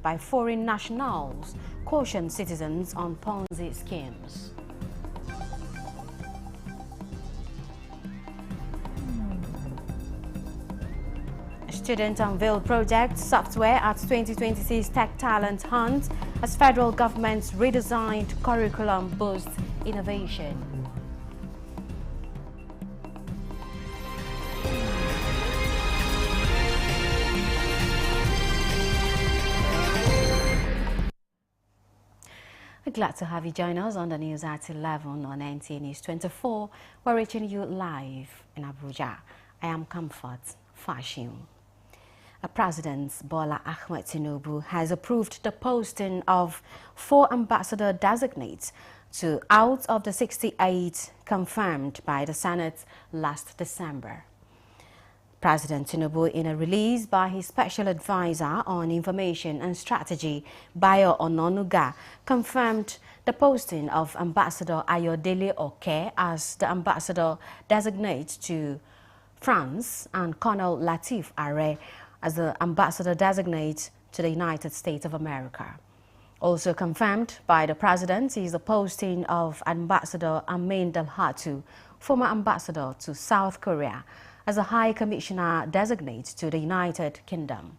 by foreign nationals, caution citizens on Ponzi schemes. Student unveiled project software at 2026 Tech Talent Hunt as federal government's redesigned curriculum boosts innovation. We're glad to have you join us on the news at 11 on NTA News 24. We're reaching you live in Abuja. I am Comfort Fashion. President Bola Ahmed Tinubu has approved the posting of 4 ambassador designates out of the 68 confirmed by the Senate last December. President Tinubu, in a release by his special advisor on information and strategy, Bayo Ononuga, confirmed the posting of Ambassador Ayodele Oke as the ambassador designate to France and Colonel Latif Are as the ambassador designate to the United States of America. Also confirmed by the president is the posting of Ambassador Amin Dalhatu, former ambassador to South Korea, as a High Commissioner designate to the United Kingdom.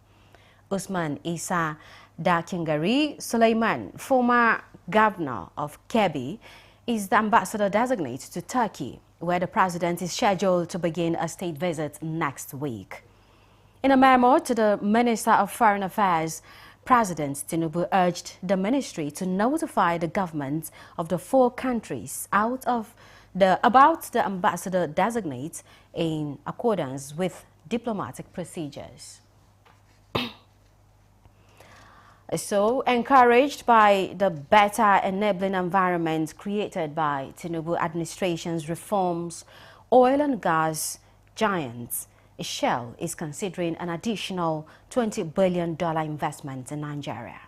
Usman Isa Dakingari Suleiman, former governor of Kebbi, is the ambassador designate to Turkey, where the president is scheduled to begin a state visit next week. In a memo to the Minister of Foreign Affairs, President Tinubu urged the ministry to notify the governments of the 4 countries about the ambassador designate in accordance with diplomatic procedures. So, encouraged by the better enabling environment created by Tinubu administration's reforms, oil and gas giants Shell is considering an additional $20 billion investment in Nigeria.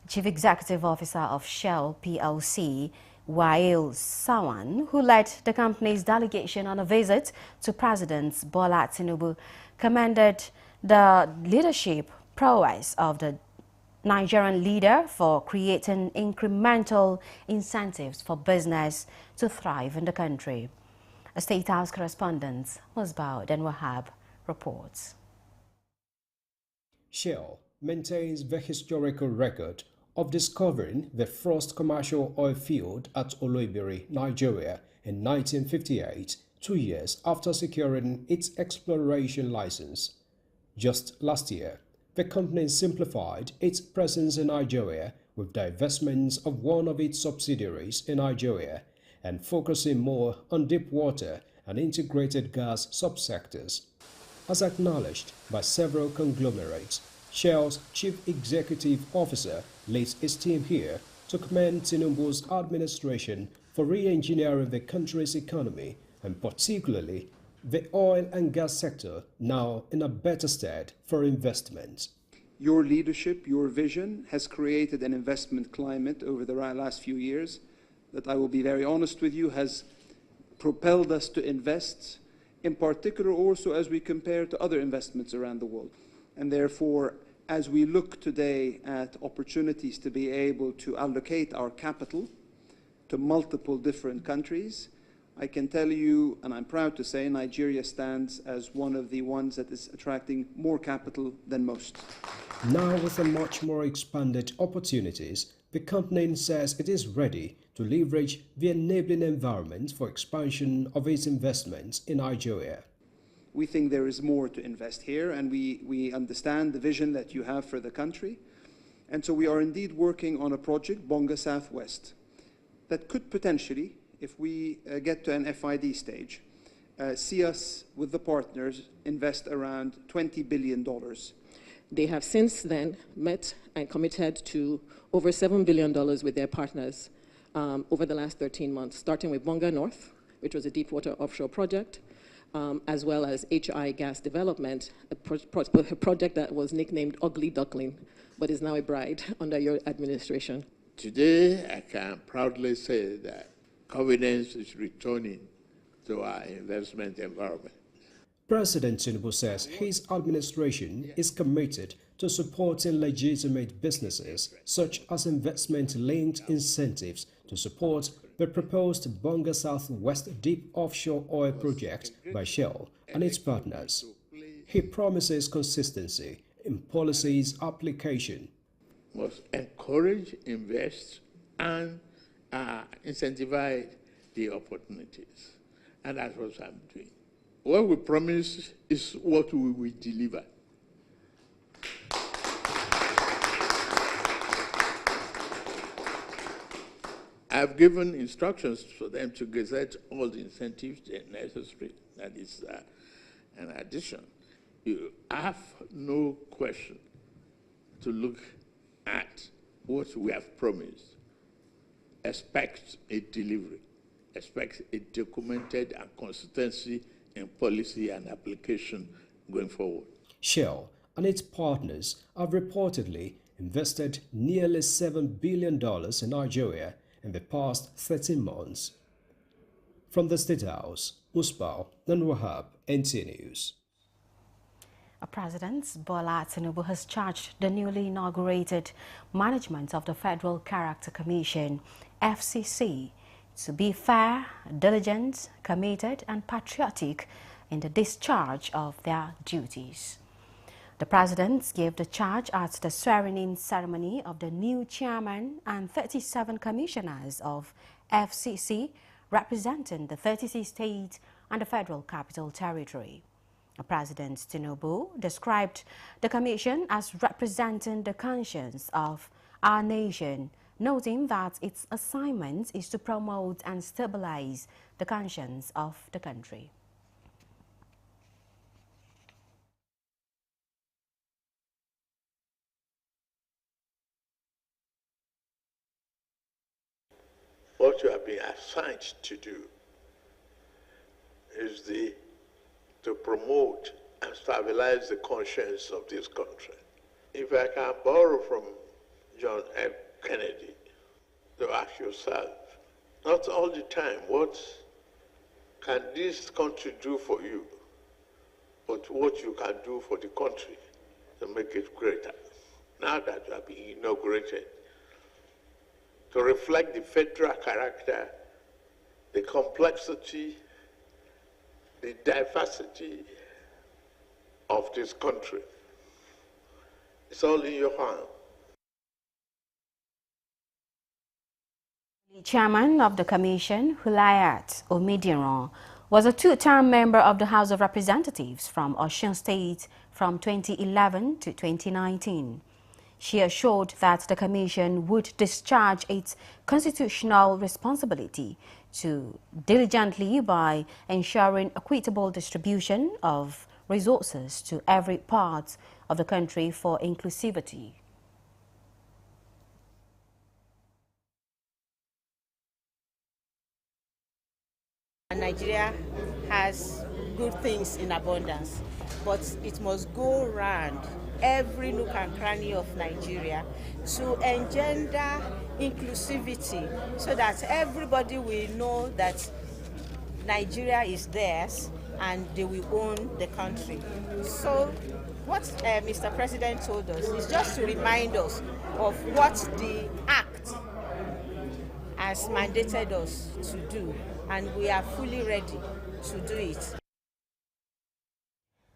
Chief Executive Officer of Shell PLC, Wael Sawan, who led the company's delegation on a visit to President Bola Tinubu, commended the leadership prowess of the Nigerian leader for creating incremental incentives for business to thrive in the country. A State House correspondent, Musbaud and Wahab, reports. Shell maintains the historical record of discovering the first commercial oil field at Oloibiri, Nigeria in 1958, 2 years after securing its exploration license. Just last year, the company simplified its presence in Nigeria with divestments of one of its subsidiaries in Nigeria and focusing more on deep water and integrated gas subsectors. As acknowledged by several conglomerates, Shell's Chief Executive Officer leads his team here to commend Tinubu's administration for re-engineering the country's economy and particularly the oil and gas sector now in a better stead for investment. Your leadership, your vision has created an investment climate over the last few years that, I will be very honest with you, has propelled us to invest, in particular also as we compare to other investments around the world. And therefore, as we look today at opportunities to be able to allocate our capital to multiple different countries, I can tell you, and I'm proud to say, Nigeria stands as one of the ones that is attracting more capital than most. Now with a much more expanded opportunities, the company says it is ready to leverage the enabling environment for expansion of its investments in Nigeria. We think there is more to invest here, and we understand the vision that you have for the country. And so we are indeed working on a project, Bonga Southwest, that could potentially, if we get to an FID stage, see us with the partners invest around $20 billion. They have since then met and committed to over $7 billion with their partners over the last 13 months, starting with Bonga North, which was a deepwater offshore project, as well as HI Gas Development, a project that was nicknamed Ugly Duckling, but is now a bride under your administration. Today, I can proudly say that confidence is returning to our investment environment. President Tinubu says his administration is committed to supporting legitimate businesses, such as investment-linked incentives to support the proposed Bonga Southwest Deep Offshore Oil Project by Shell and its partners. He promises consistency in policies application. Must encourage, invest, and incentivize the opportunities. And that's what I'm doing. What we promise is what we will deliver. I've given instructions for them to gazette all the incentives that are necessary. That is an addition. You have no question to look at what we have promised. Expect a delivery. Expect a documented and consistency in policy and application going forward. Shell and its partners have reportedly invested nearly $7 billion in Nigeria in the past 13 months. From the State House, Musbao Danwahab, NTA News. President Bola Tinubu has charged the newly inaugurated management of the Federal Character Commission, FCC, to be fair, diligent, committed and patriotic in the discharge of their duties. The President gave the charge at the swearing-in ceremony of the new chairman and 37 commissioners of FCC, representing the 36 states and the Federal Capital Territory. President Tinubu described the commission as representing the conscience of our nation, noting that its assignment is to promote and stabilize the conscience of the country. What you have been assigned to do is to promote and stabilize the conscience of this country. If I can borrow from John F. Kennedy, to ask yourself, not all the time, what can this country do for you, but what you can do for the country to make it greater. Now that you have been inaugurated, to reflect the federal character, the complexity, the diversity of this country. It's all in your hand. The chairman of the commission, Hulayat Omidiran, was a two-term member of the House of Representatives from Osun State from 2011 to 2019. She assured that the commission would discharge its constitutional responsibility to diligently by ensuring equitable distribution of resources to every part of the country for inclusivity. Nigeria has good things in abundance, but it must go round every nook and cranny of Nigeria to engender inclusivity so that everybody will know that Nigeria is theirs and they will own the country. So what Mr. President told us is just to remind us of what the Act has mandated us to do, and we are fully ready to do it.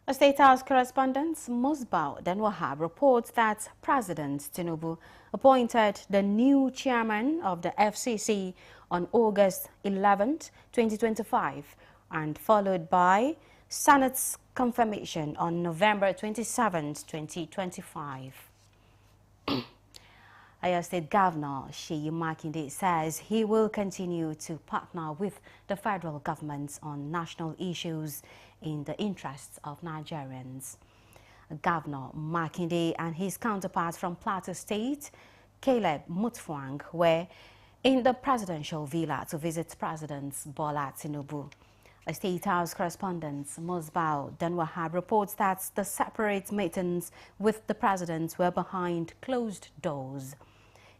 A State House correspondent, Musbao Danwahab, reports that President Tinubu appointed the new chairman of the FCC on August 11, 2025, and followed by Senate's confirmation on November 27, 2025. Oyo State Governor Seyi Makinde says he will continue to partner with the federal government on national issues in the interests of Nigerians. Governor Makinde and his counterpart from Plateau State, Caleb Mutfwang, were in the presidential villa to visit President Bola Tinubu. A State House correspondent, Musbao Danwahab, reports that the separate meetings with the president were behind closed doors.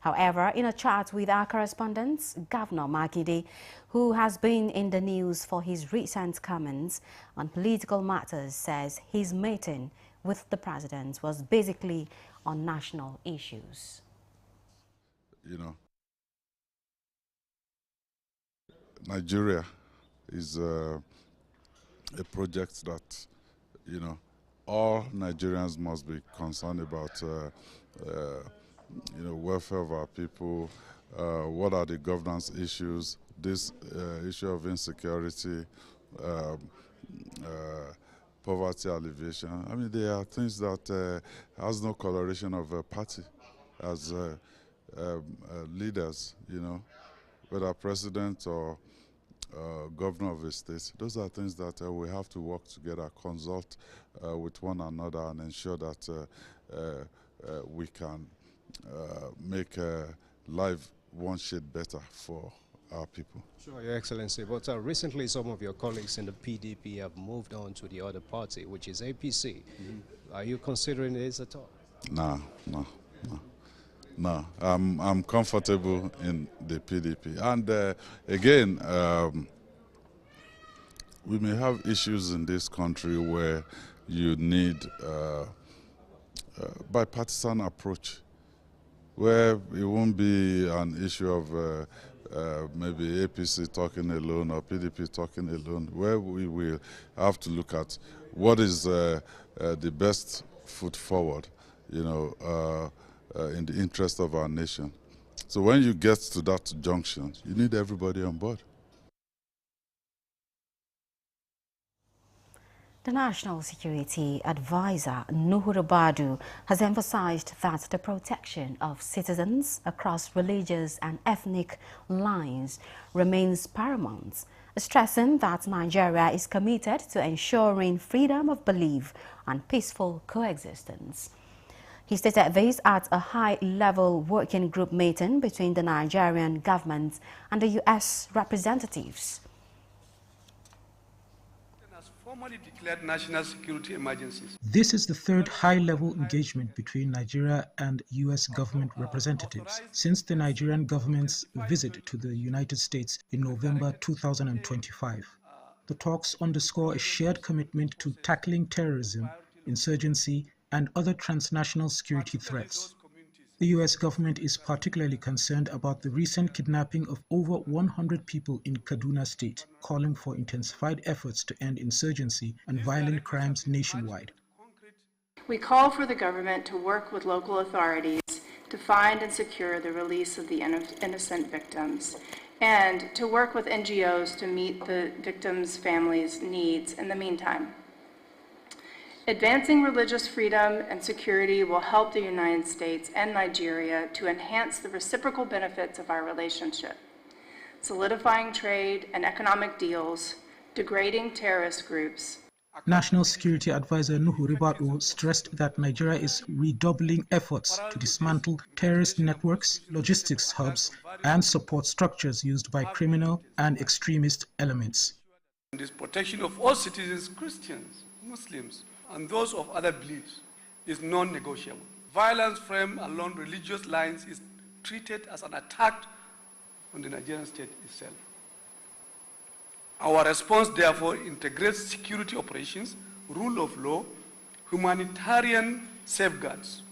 However, in a chat with our correspondent, Governor Makinde, who has been in the news for his recent comments on political matters, says his meeting with the president was basically on national issues. You know, Nigeria is a project that, you know, all Nigerians must be concerned about, you know, welfare of our people, what are the governance issues, this issue of insecurity, poverty alleviation. I mean, there are things that has no coloration of a party as leaders, you know, whether president or governor of a state. Those are things that we have to work together, consult with one another, and ensure that we can make life one shade better for our people. Sure, Your Excellency, but recently some of your colleagues in the PDP have moved on to the other party, which is APC. Are you considering this at all? No, I'm comfortable in the PDP. And again, we may have issues in this country where you need bipartisan approach, where it won't be an issue of maybe APC talking alone or PDP talking alone, where we will have to look at what is the best foot forward, you know, in the interest of our nation. So when you get to that junction, you need everybody on board. The National Security Advisor, Nuhu Ribadu, has emphasized that the protection of citizens across religious and ethnic lines remains paramount, stressing that Nigeria is committed to ensuring freedom of belief and peaceful coexistence. He stated this at a high-level working group meeting between the Nigerian government and the U.S. representatives. Formally declared national security emergencies. This is the third high-level engagement between Nigeria and U.S. government representatives since the Nigerian government's visit to the United States in November 2025. The talks underscore a shared commitment to tackling terrorism, insurgency, and other transnational security threats. The U.S. government is particularly concerned about the recent kidnapping of over 100 people in Kaduna State, calling for intensified efforts to end insurgency and violent crimes nationwide. We call for the government to work with local authorities to find and secure the release of the innocent victims, and to work with NGOs to meet the victims' families' needs in the meantime. Advancing religious freedom and security will help the United States and Nigeria to enhance the reciprocal benefits of our relationship, solidifying trade and economic deals, degrading terrorist groups. National Security Advisor Nuhu Ribadu stressed that Nigeria is redoubling efforts to dismantle terrorist networks, logistics hubs, and support structures used by criminal and extremist elements. This protection of all citizens, Christians, Muslims, and those of other beliefs is non-negotiable. Violence framed along religious lines is treated as an attack on the Nigerian state itself. Our response, therefore, integrates security operations, rule of law, humanitarian safeguards,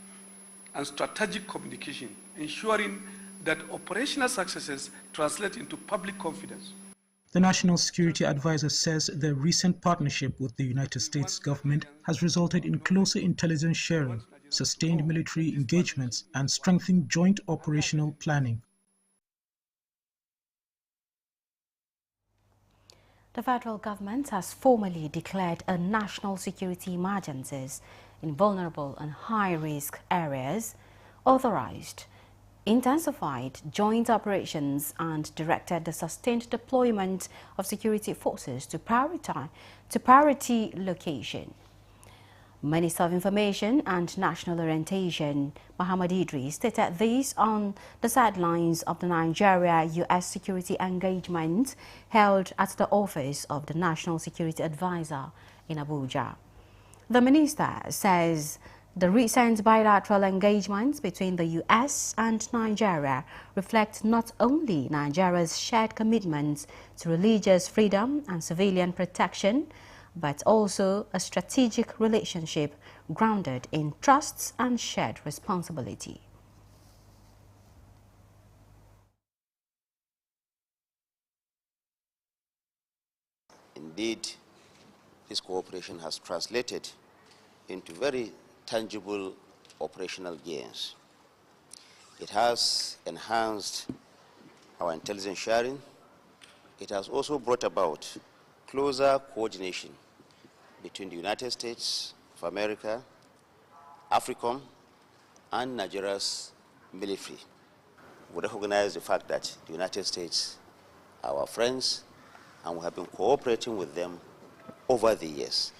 and strategic communication, ensuring that operational successes translate into public confidence. The National Security Advisor says the recent partnership with the United States government has resulted in closer intelligence sharing, sustained military engagements, and strengthened joint operational planning. The federal government has formally declared a national security emergencies in vulnerable and high-risk areas, authorized intensified joint operations and directed the sustained deployment of security forces to priority location. Minister of Information and National Orientation, Muhammad Idris, stated this on the sidelines of the Nigeria-U.S. security engagement held at the office of the National Security Advisor in Abuja. The minister says the recent bilateral engagements between the U.S. and Nigeria reflect not only Nigeria's shared commitments to religious freedom and civilian protection, but also a strategic relationship grounded in trusts and shared responsibility. Indeed, this cooperation has translated into very tangible operational gains. It has enhanced our intelligence sharing. It has also brought about closer coordination between the United States of America, AFRICOM, and Nigeria's military. We recognize the fact that the United States are our friends, and we have been cooperating with them over the years.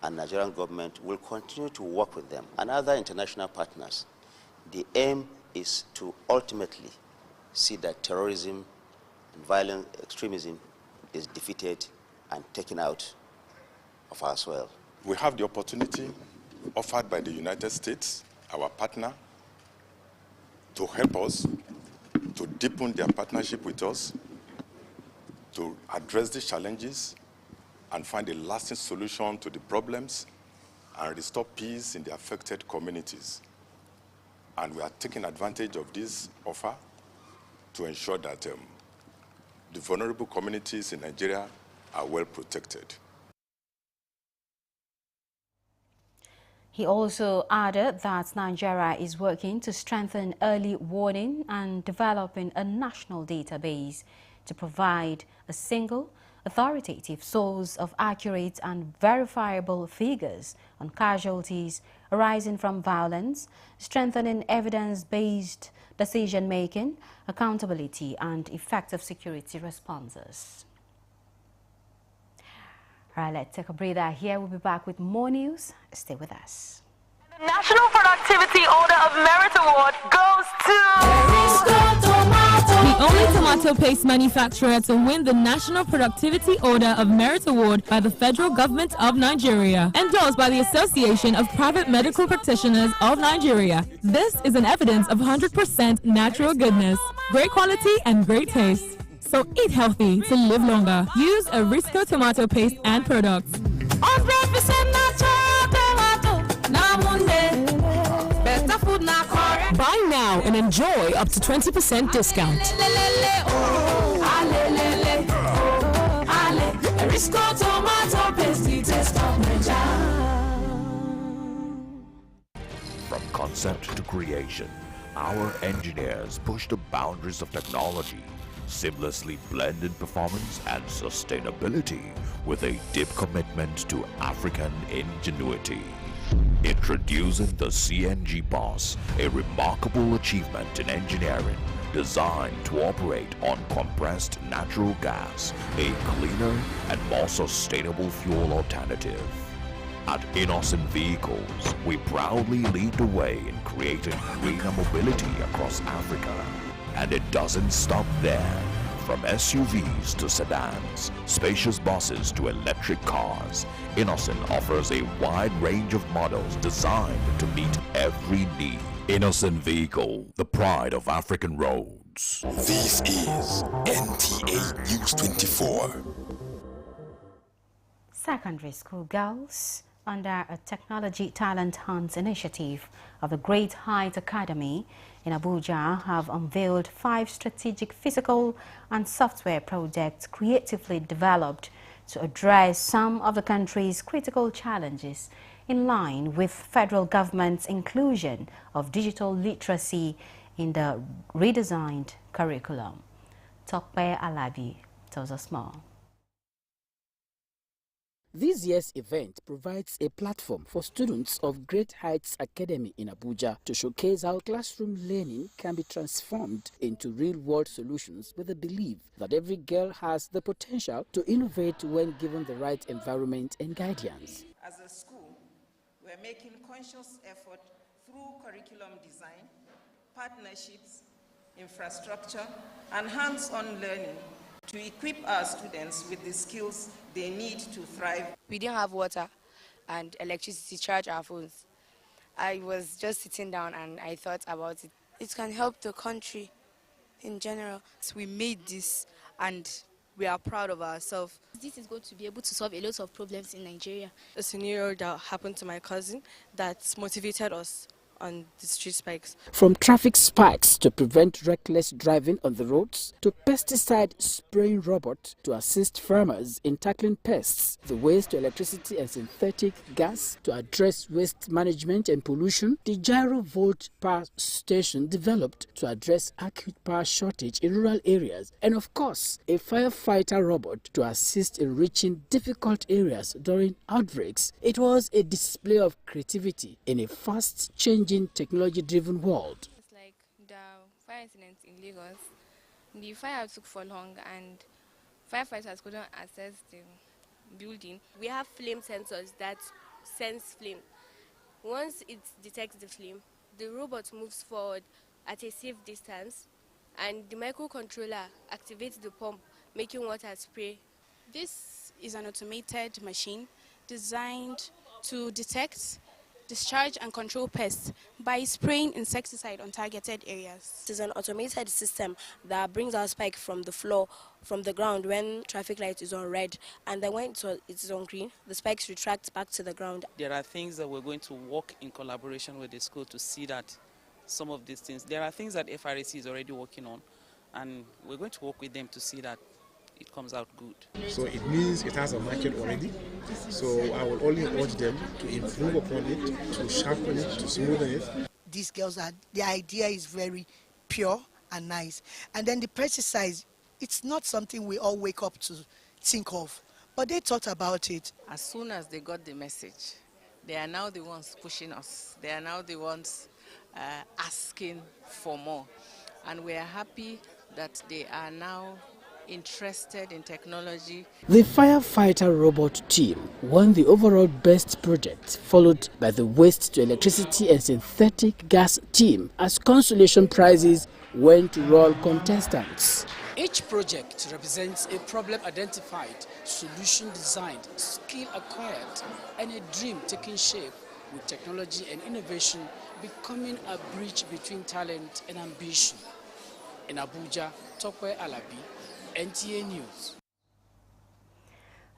And the Nigerian government will continue to work with them and other international partners. The aim is to ultimately see that terrorism and violent extremism is defeated and taken out of our soil. We have the opportunity offered by the United States, our partner, to help us, to deepen their partnership with us, to address the challenges and find a lasting solution to the problems and restore peace in the affected communities. And we are taking advantage of this offer to ensure that the vulnerable communities in Nigeria are well protected. He also added that Nigeria is working to strengthen early warning and developing a national database to provide a single, authoritative source of accurate and verifiable figures on casualties arising from violence, strengthening evidence-based decision-making, accountability, and effective security responses. All right, let's take a breather here. We'll be back with more news. Stay with us. The National Productivity Order of Merit Award goes to the only tomato paste manufacturer to win the National Productivity Order of Merit Award by the Federal Government of Nigeria, endorsed by the Association of Private Medical Practitioners of Nigeria. This is an evidence of 100% natural goodness, great quality and great taste. So eat healthy to live longer. Use Erisco tomato paste and products. 100% natural tomato. Better food now. Buy now and enjoy up to 20% discount. Erisco tomato paste, taste of Nigeria. From concept to creation, our engineers push the boundaries of technology, seamlessly blending performance and sustainability with a deep commitment to African ingenuity. Introducing the CNG Boss, a remarkable achievement in engineering designed to operate on compressed natural gas, a cleaner and more sustainable fuel alternative. At Innocent Vehicles, we proudly lead the way in creating greener mobility across Africa. And it doesn't stop there. From SUVs to sedans, spacious buses to electric cars, Innocent offers a wide range of models designed to meet every need. Innocent Vehicle, the pride of African roads. This is NTA News 24. Secondary school girls, under a Technology Talent Hunt initiative of the Great Heights Academy in Abuja, have unveiled 5 strategic physical and software projects creatively developed to address some of the country's critical challenges in line with federal government's inclusion of digital literacy in the redesigned curriculum. Tokpe Alabi tells us more. This year's event provides a platform for students of Great Heights Academy in Abuja to showcase how classroom learning can be transformed into real-world solutions with the belief that every girl has the potential to innovate when given the right environment and guidance. As a school, we're making conscious effort through curriculum design, partnerships, infrastructure, and hands-on learning to equip our students with the skills they need to thrive. We didn't have water and electricity to charge our phones. I was just sitting down and I thought about it. It can help the country in general. So we made this and we are proud of ourselves. This is going to be able to solve a lot of problems in Nigeria. A scenario that happened to my cousin that motivated us on the street spikes. From traffic spikes to prevent reckless driving on the roads, to pesticide spraying robot to assist farmers in tackling pests, the waste to electricity and synthetic gas to address waste management and pollution, the Gyro Volt power station developed to address acute power shortage in rural areas, and of course, a firefighter robot to assist in reaching difficult areas during outbreaks. It was a display of creativity in a fast-changing technology-driven world. It's like the fire incident in Lagos. The fire took for long and firefighters couldn't access the building. We have flame sensors that sense flame. Once it detects the flame, the robot moves forward at a safe distance and the microcontroller activates the pump, making water spray. This is an automated machine designed to detect, discharge and control pests by spraying insecticide on targeted areas. It is an automated system that brings our spike from the floor, from the ground when traffic light is on red, and then when it is on green, the spikes retract back to the ground. There are things that we're going to work in collaboration with the school to see that some of these things, there are things that FRAC is already working on, and we're going to work with them to see that it comes out good. So it means it has a market already. So I will only urge them to improve upon it, to sharpen it, to smoothen it. These girls, the idea is very pure and nice. And then the pesticides, it's not something we all wake up to think of, but they thought about it. As soon as they got the message, they are now the ones pushing us. They are now the ones asking for more. And we are happy that they are now interested in technology. The firefighter robot team won the overall best project, followed by the waste to electricity and synthetic gas team, as consolation prizes went to all contestants. Each project represents a problem identified, solution designed, skill acquired, and a dream taking shape, with technology and innovation becoming a bridge between talent and ambition. In Abuja, Tokwe Alabi, NTA News.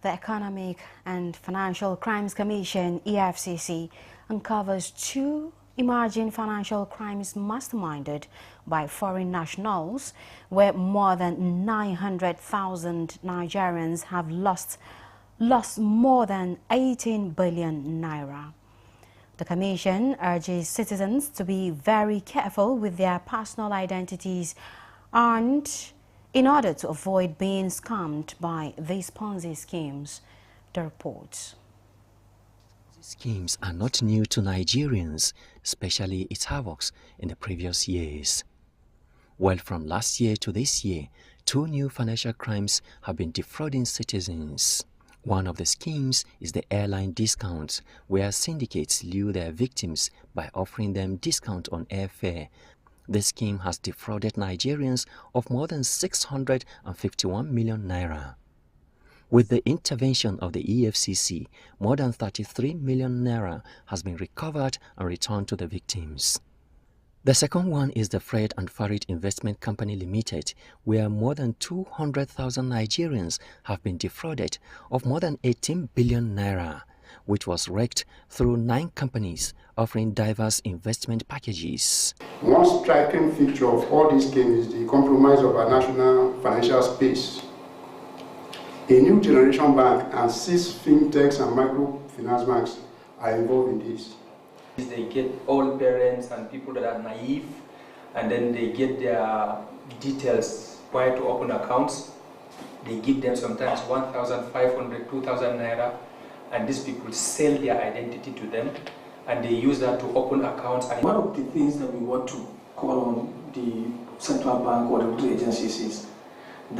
The Economic and Financial Crimes Commission, EFCC, uncovers 2 emerging financial crimes masterminded by foreign nationals, where more than 900,000 Nigerians have lost more than 18 billion naira. The Commission urges citizens to be very careful with their personal identities and in order to avoid being scammed by these Ponzi schemes. The report. These schemes are not new to Nigerians, especially its havocs in the previous years. Well, from last year to this year, 2 new financial crimes have been defrauding citizens. One of the schemes is the airline discount, where syndicates lure their victims by offering them discount on airfare. This scheme has defrauded Nigerians of more than 651 million naira. With the intervention of the EFCC, more than 33 million naira has been recovered and returned to the victims. The second one is the Fred and Farid Investment Company Limited, where more than 200,000 Nigerians have been defrauded of more than 18 billion naira, which was wrecked through 9 companies offering diverse investment packages. One striking feature of all these schemes is the compromise of our national financial space. A new generation bank and 6 fintechs and microfinance banks are involved in this. They get all parents and people that are naive, and then they get their details prior to open accounts. They give them sometimes 1,500, 2,000 naira, and these people sell their identity to them, and they use that to open accounts. One of the things that we want to call on the central bank or the agencies is